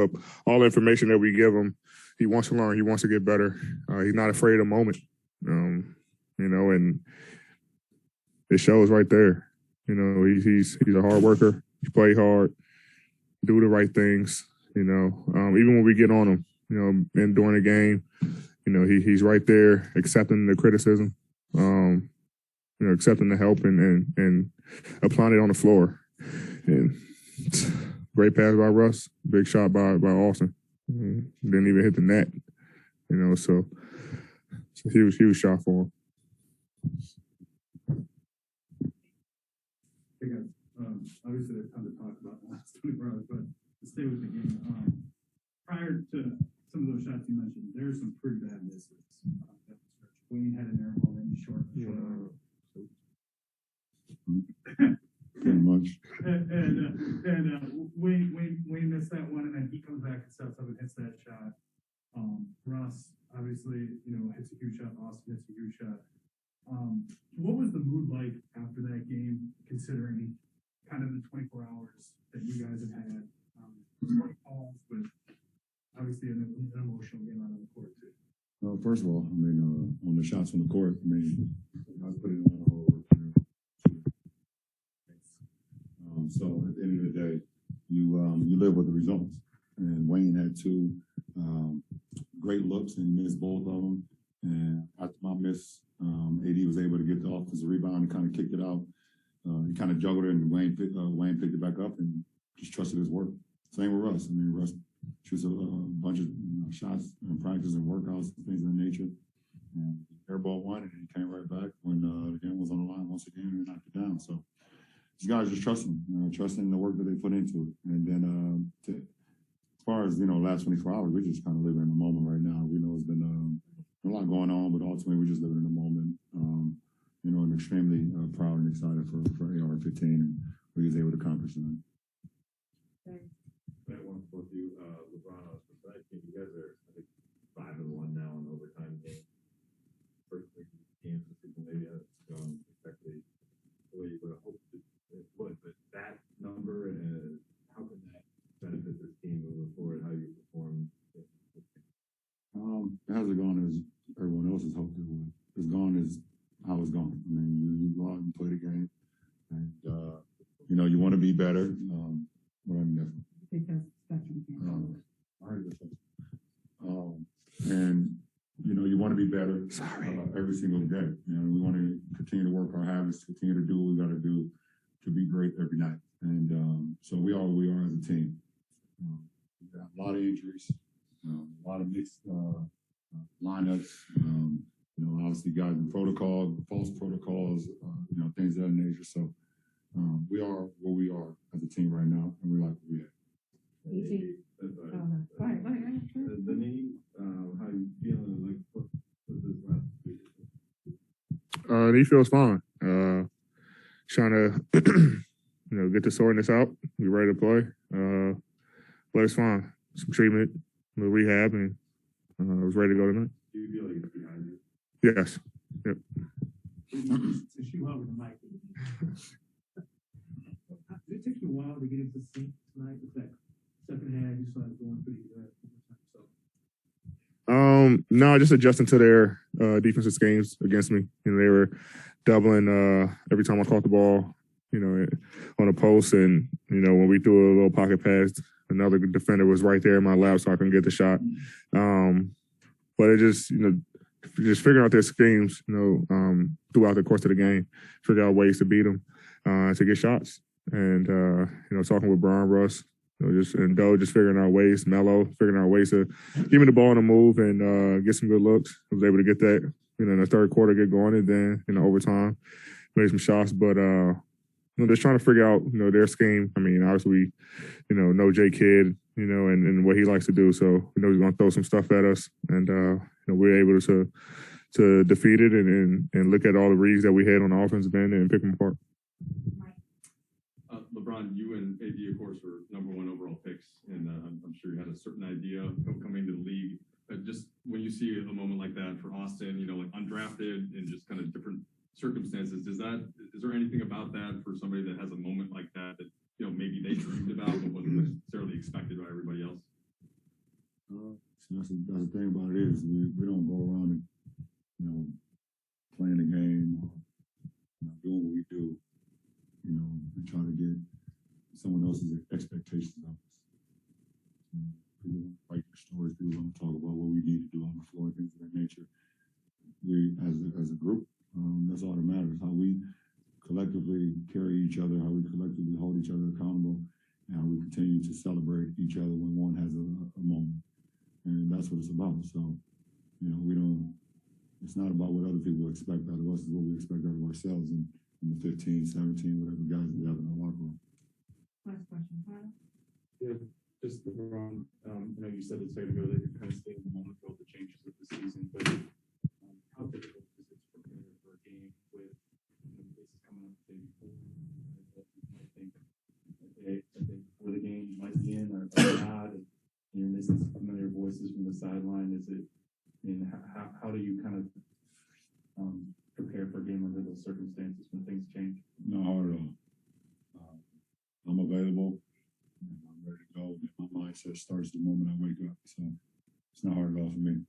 up. All the information that we give him, he wants to learn. He wants to get better. He's not afraid of the moment, and it shows right there. He's a hard worker. He play hard, do the right things. Even when we get on him, and during the game, he's right there accepting the criticism, accepting the help and applying it on the floor. And great pass by Russ, big shot by Austin. Didn't even hit the net, so he was shot for him. Hey guys, obviously there's tons to talk about the last 24 hours, but to stay with the game, prior to some of those shots you mentioned, there's some pretty bad misses. Wayne had an air ball that he short. Pretty much. And Wayne missed that one, and then he comes back and steps up and hits that shot. Russ obviously, hits a huge shot. Austin hits a huge shot. What was the mood like after that game, considering kind of the 24 hours that you guys have had? Calls, but obviously an emotional game out on the court too. Well, first of all, on the shots on the court, I was putting in a whole. So at the end of the day, you live with the results. And Wayne had two great looks and missed both of them. And after my miss, AD was able to get the offensive rebound and kind of kicked it out. He kind of juggled it, and Wayne picked it back up and just trusted his work. Same with Russ. Russ shoots a bunch of shots in practice and workouts and things of that nature. And airball one, and he came right back when the game was on the line once again and knocked it down. So these guys just trusting the work that they put into it. And then as far as, last 24 hours, we're just kind of living in the moment right now. We know it's been a lot going on, but ultimately we're just living in the moment. And extremely proud and excited for AR-15 and what he was able to accomplish tonight. That one for you, LeBron, on the side. You guys are, I think, 5-1 now in overtime game. First game of the season, maybe hasn't gone exactly the way you would have hoped it would. But that number, how can that benefit this team moving forward? How you perform? It hasn't gone as everyone else has hoped it would. It's gone as how it's gone. You go out and play the game, and you want to be better. And you want to be better every single day. We want to continue to work our habits, continue to do what we got to do to be great every night. And so we are as a team. We've got a lot of injuries, a lot of mixed lineups. Obviously guys in protocol, false protocols, things of that nature. So we are where we are as a team right now, and we like what we have. The name, how you feeling? Like, what's this last week? He feels fine. Trying to, get the soreness out. Be ready to play. But it's fine. Some treatment, a little rehab, and I was ready to go tonight. Do you feel like it's behind you? Yes. Yep. Since you out with the mic, did it take you a while to get into sync tonight with that second half? You started going pretty good. No, just adjusting to their defensive schemes against me. They were doubling every time I caught the ball, on a post, and when we threw a little pocket pass, another defender was right there in my lap, so I couldn't get the shot. But it just just figuring out their schemes, throughout the course of the game, figure out ways to beat them, to get shots, and talking with Brian Russ. And Doe just figuring out ways, Melo figuring out ways to give me the ball on the move and get some good looks. I was able to get that, in the third quarter, get going, and then in overtime, made some shots. But just trying to figure out, their scheme. Obviously we, know J Kidd, and what he likes to do. So we know he's going to throw some stuff at us, and we're able to defeat it and look at all the reads that we had on the offensive end and pick them apart. LeBron, you and AD, of course, were #1 overall picks, and I'm sure you had a certain idea of coming to the league. Just when you see a moment like that for Austin, like undrafted and just kind of different circumstances, is there anything about that for somebody that has a moment like that maybe they dreamed about but wasn't necessarily expected by everybody else? That's the thing about it is we don't go around and, you know, playing the game, or, you know, doing what we do. You know, we try to get someone else's expectations of us. You know, people want to write their stories, people want to talk about what we need to do on the floor, things of that nature. We, as a group, that's all that matters. How we collectively carry each other, how we collectively hold each other accountable, and how we continue to celebrate each other when one has a moment. And that's what it's about. So, you know, it's not about what other people expect out of us, it's what we expect out of ourselves and the 15, 17, whatever guys we have in the locker room. Last question, Tyler. Yeah, just LeBron, I know you said a second ago that you're kind of staying in the moment with all the changes of the season, but how difficult is it to prepare for a game with this is coming up the day before? You might think a day before the game you might be in or not, and you're missing some familiar voices from the sideline. Is it, I mean, how do you kind of prepare for a game under those circumstances when things change? Not hard at all. I'm available and I'm ready to go. And my mindset starts the moment I wake up. So it's not hard at all for me.